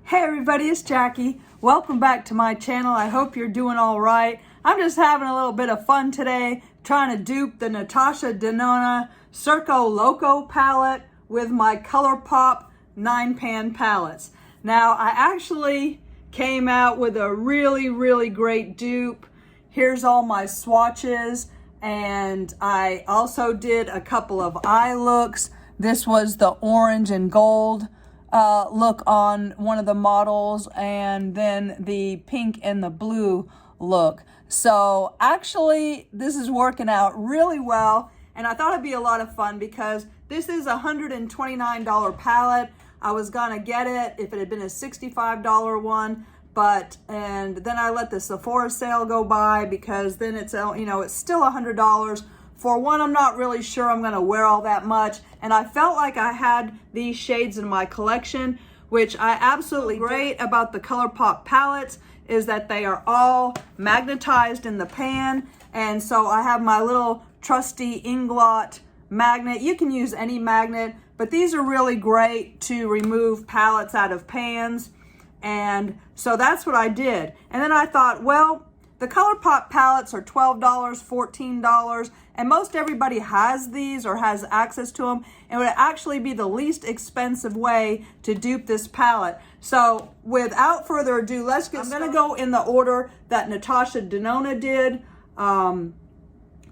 Hey everybody, it's Jackie. Welcome back to my channel. I hope you're doing all right. I'm just having a little bit of fun today trying to dupe the NATASHA DENONA CIRCO LOCO palette with my Colourpop 9-pan palettes. Now, I actually came out with a really great dupe. Here's all my swatches, and I also did a couple of eye looks. This was the orange and gold look on one of the models, and then the pink and the blue look. So actually this is working out really well, and I thought it'd be a lot of fun because this is a $129 palette. I was gonna get it if it had been a $65 one, and then I let the Sephora sale go by because then it's, you know, it's still $100. For one, I'm not really sure I'm gonna wear all that much, and I felt like I had these shades in my collection, which I absolutely great about the Colourpop palettes is that they are all magnetized in the pan, and so I have my little trusty Inglot magnet. You can use any magnet, but these are really great to remove palettes out of pans, and so that's what I did. And then I thought, well, the Colourpop palettes are $12, $14, and most everybody has these or has access to them. It would actually be the least expensive way to dupe this palette. So without further ado, let's get started. I'm gonna go in the order that NATASHA DENONA did.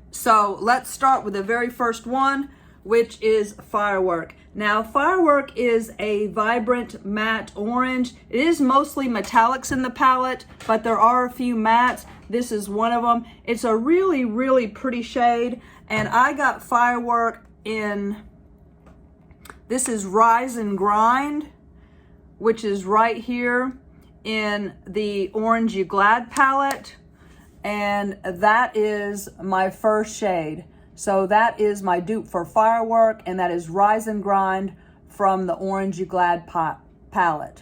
So let's start with the very first one, which is Firework. Now, Firework is a vibrant matte orange. It is mostly metallics in the palette, but there are a few mattes. This is one of them. It's a really pretty shade, and I got Firework in, this is Rise and Grind, which is right here in the Orange You Glad palette, and that is my first shade. So that is my dupe for Firework, and that is Rise and Grind from the Orange You Glad palette.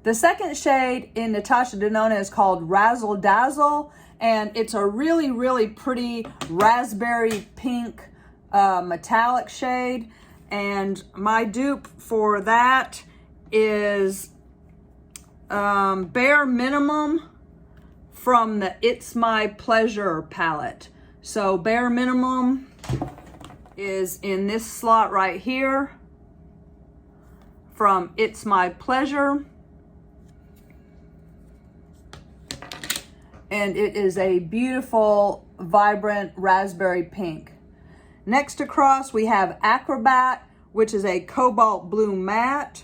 The second shade in NATASHA DENONA is called Razzle Dazzle, and it's a really pretty raspberry pink metallic shade. And my dupe for that is Bare Minimum from the It's My Pleasure palette. So Bare Minimum is in this slot right here from It's My Pleasure. And it is a beautiful, vibrant raspberry pink. Next across, we have Acrobat, which is a cobalt blue matte.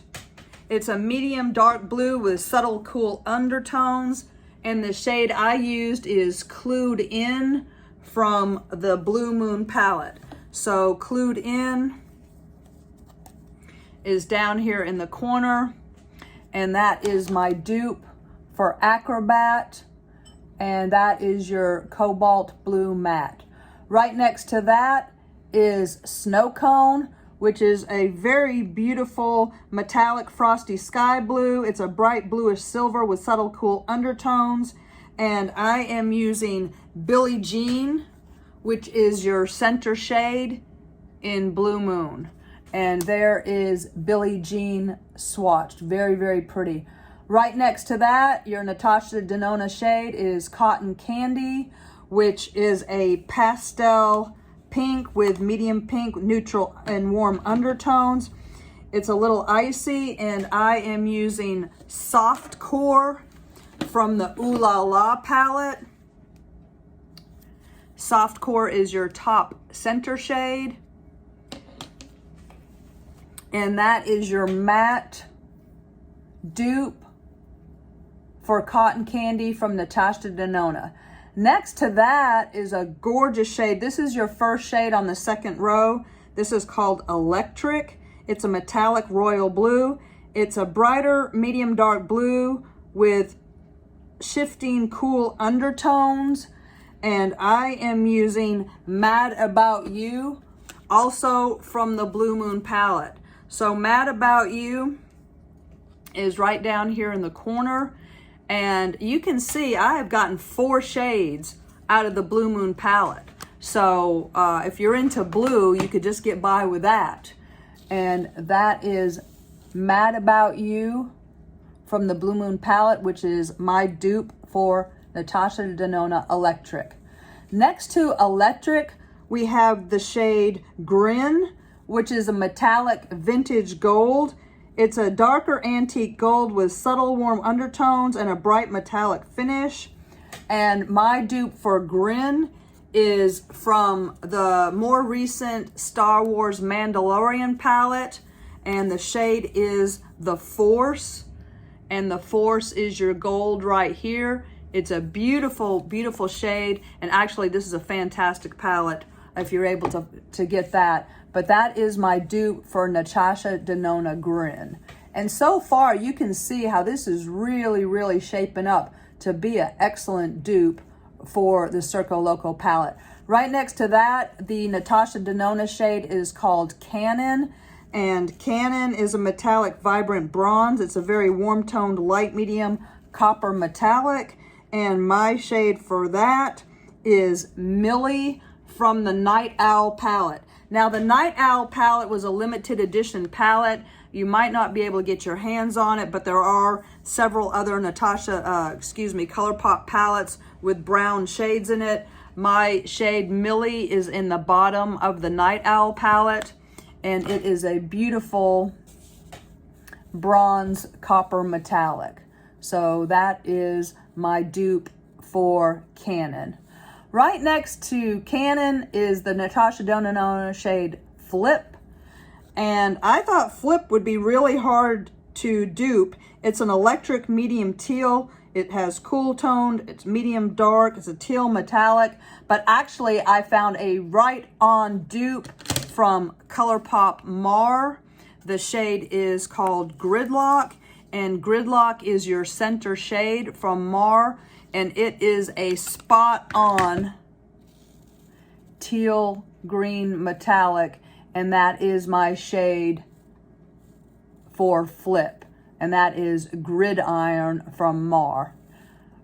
It's a medium dark blue with subtle cool undertones. And the shade I used is Clued In from the Blue Moon palette. So Clued In is down here in the corner, and that is my dupe for Acrobat, and that is your cobalt blue matte. Right next to that is Snow Cone, which is a very beautiful metallic frosty sky blue. It's a bright bluish silver with subtle cool undertones. And I am using Billie Jean, which is your center shade in Blue Moon. And there is Billie Jean swatched, very pretty. Right next to that, your NATASHA DENONA shade is Cotton Candy, which is a pastel pink with medium pink, neutral and warm undertones. It's a little icy, and I am using Soft Core from the Ooh La La palette. Soft Core is your top center shade, and that is your matte dupe for Cotton Candy from NATASHA DENONA. Next to that is a gorgeous shade. This is your first shade on the second row. This is called Electrick. It's a metallic royal blue. It's a brighter medium dark blue with shifting cool undertones. And I am using Mad About You, also from the Blue Moon palette. So Mad About You is right down here in the corner. And you can see I have gotten 4 shades out of the Blue Moon palette. So if you're into blue, you could just get by with that. And that is Mad About You from the Blue Moon palette, which is my dupe for NATASHA DENONA Electric. Next to Electric, we have the shade Grin, which is a metallic vintage gold. It's a darker antique gold with subtle warm undertones and a bright metallic finish. And my dupe for Grin is from the more recent Star Wars Mandalorian palette, and the shade is the Force, and the Force is your gold right here. It's a beautiful, beautiful shade, and actually this is a fantastic palette if you're able to get that. But that is my dupe for NATASHA DENONA Grin. And so far you can see how this is really, really shaping up to be an excellent dupe for the Circo Loco palette. Right next to that, the NATASHA DENONA shade is called Cannon, and Cannon is a metallic vibrant bronze. It's a very warm toned light medium copper metallic, and my shade for that is Milli from the Night Owl palette. Now the Night Owl palette was a limited edition palette. You might not be able to get your hands on it, but there are several other Colourpop palettes with brown shades in it. My shade Milli is in the bottom of the Night Owl palette, and it is a beautiful bronze copper metallic. So that is my dupe for Cannon. Right next to Cannon is the NATASHA DENONA shade Flip. And I thought Flip would be really hard to dupe. It's an electric medium teal. It has cool toned, it's medium dark, it's a teal metallic. But actually I found a right on dupe from Colourpop Mar. The shade is called Gridlock, and Gridlock is your center shade from Mar. And it is a spot on teal green metallic. And that is my shade for Flip, and that is Gridiron from Mar.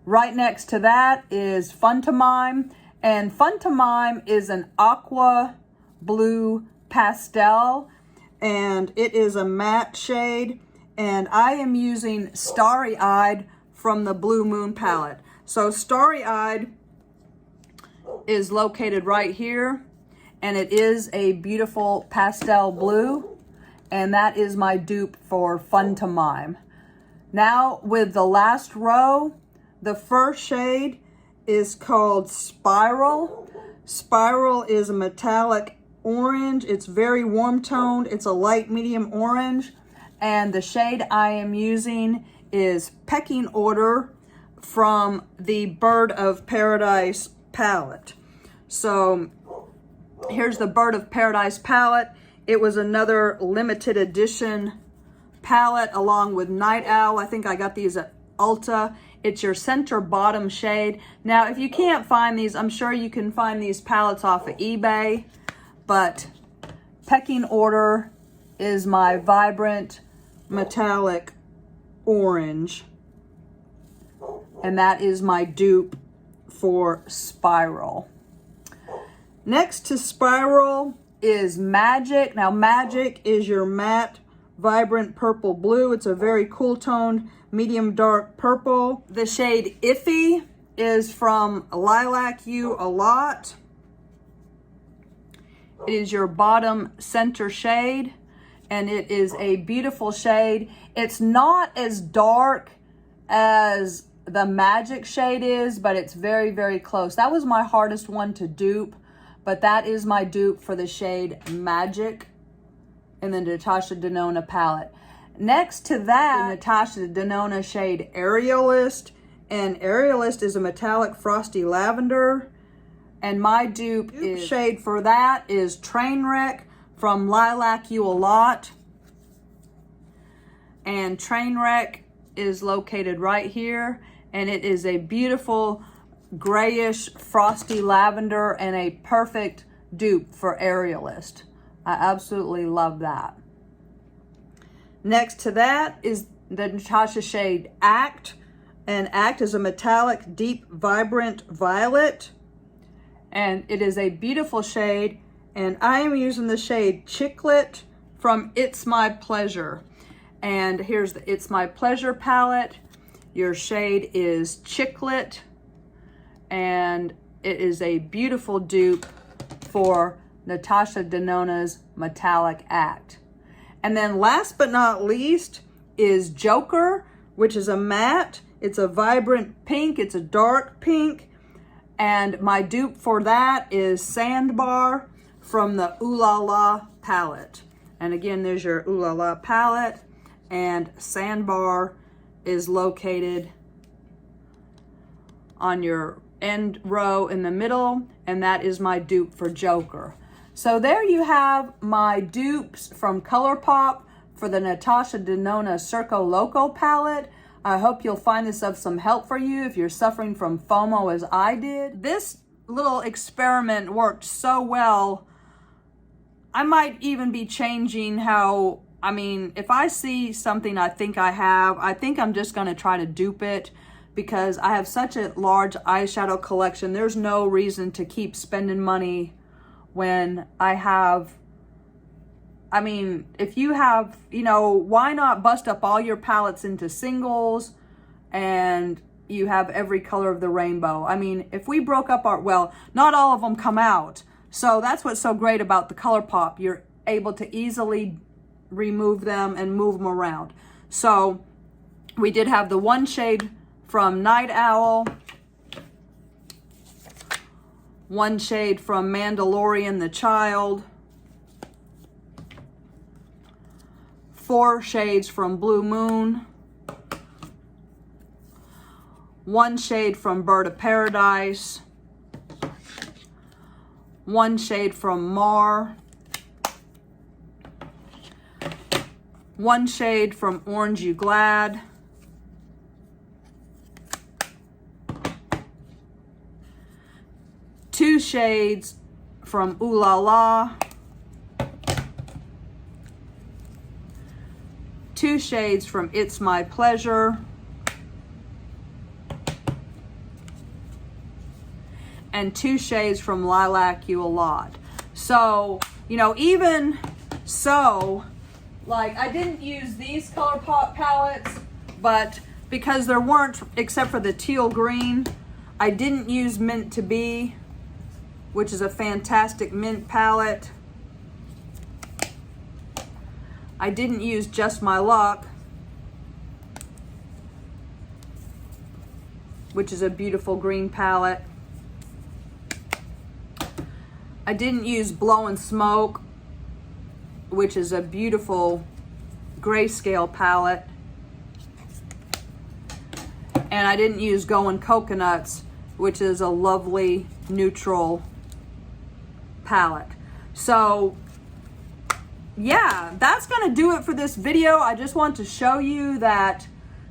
Right next to that is Fun-Tomime, and Fun-Tomime is an aqua blue pastel, and it is a matte shade, and I am using Starry Eyed from the Blue Moon palette. So Starry Eyed is located right here, and it is a beautiful pastel blue, and that is my dupe for Fun-Tomime. Now with the last row, the first shade is called Spiral. Spiral is a metallic orange. It's very warm toned. It's a light medium orange, and the shade I am using is Pecking Order from the Bird of Paradise palette. So here's the Bird of Paradise palette. It was another limited edition palette along with Night Owl. I think I got these at Ulta. It's your center bottom shade. Now, if you can't find these, I'm sure you can find these palettes off of eBay, but Pecking Order is my vibrant metallic orange, and that is my dupe for Spiral. Next to Spiral is Magic. Now Magic is your matte, vibrant purple blue. It's a very cool toned, medium dark purple. The shade Iffy is from Lilac You a Lot. It is your bottom center shade, and it is a beautiful shade. It's not as dark as the Magic shade is, but it's very, very close. That was my hardest one to dupe, but that is my dupe for the shade Magic in the NATASHA DENONA palette. Next to that, the NATASHA DENONA shade Aerialist, and Aerialist is a metallic frosty lavender, and my dupe shade for that is Trainwreck from Lilac You a Lot, and Trainwreck is located right here, and it is a beautiful grayish frosty lavender and a perfect dupe for Aerialist. I absolutely love that. Next to that is the NATASHA shade Act, and Act is a metallic deep vibrant violet, and it is a beautiful shade, and I am using the shade Chicklet from It's My Pleasure. And here's the It's My Pleasure palette. Your shade is Chicklet, and it is a beautiful dupe for NATASHA DENONA's Metallic Act. And then last but not least is Joker, which is a matte. It's a vibrant pink, it's a dark pink. And my dupe for that is Sandbar from the Ooh La La palette. And again, there's your Ooh La La palette, and Sandbar is located on your end row in the middle, and that is my dupe for Joker. So there you have my dupes from Colourpop for the NATASHA DENONA CIRCO LOCO palette. I hope you'll find this of some help for you if you're suffering from FOMO as I did. This little experiment worked so well, I might even be changing how, I mean, if I see something I think I'm just gonna try to dupe it, because I have such a large eyeshadow collection. There's no reason to keep spending money when I have, I mean, if you have, you know, why not bust up all your palettes into singles and you have every color of the rainbow? I mean, if we broke up our, well, not all of them come out. So that's what's so great about the Colourpop. You're able to easily remove them and move them around. So we did have the one shade from Night Owl, one shade from Mandalorian the Child, 4 shades from Blue Moon, 1 shade from Bird of Paradise, 1 shade from Mar, 1 shade from Orange You Glad, 2 shades from Ooh La La, 2 shades from It's My Pleasure, and 2 shades from Lilac You a Lot. So, you know, even so, like, I didn't use these Colourpop palettes, but because there weren't, except for the teal green, I didn't use Mint to Be, which is a fantastic mint palette. I didn't use Just My Luck, which is a beautiful green palette. I didn't use Blow and Smoke, which is a beautiful grayscale palette. And I didn't use Going Coconuts, which is a lovely neutral palette. So yeah, that's gonna do it for this video. I just want to show you that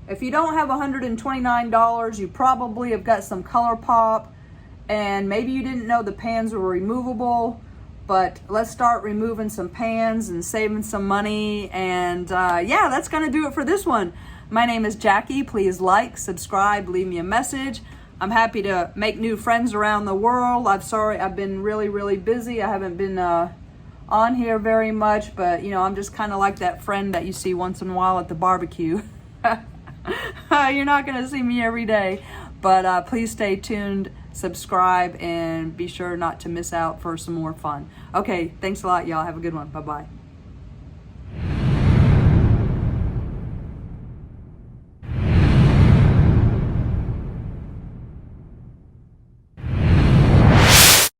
if you don't have $129, you probably have got some Colourpop, and maybe you didn't know the pans were removable, but let's start removing some pans and saving some money. And yeah, that's gonna do it for this one. My name is Jackie. Please like, subscribe, leave me a message. I'm happy to make new friends around the world. I'm sorry, I've been really busy. I haven't been on here very much, but you know, I'm just kind of like that friend that you see once in a while at the barbecue. You're not gonna see me every day, but please stay tuned, subscribe, and be sure not to miss out for some more fun. Okay, thanks a lot, y'all. Have a good one. Bye-bye.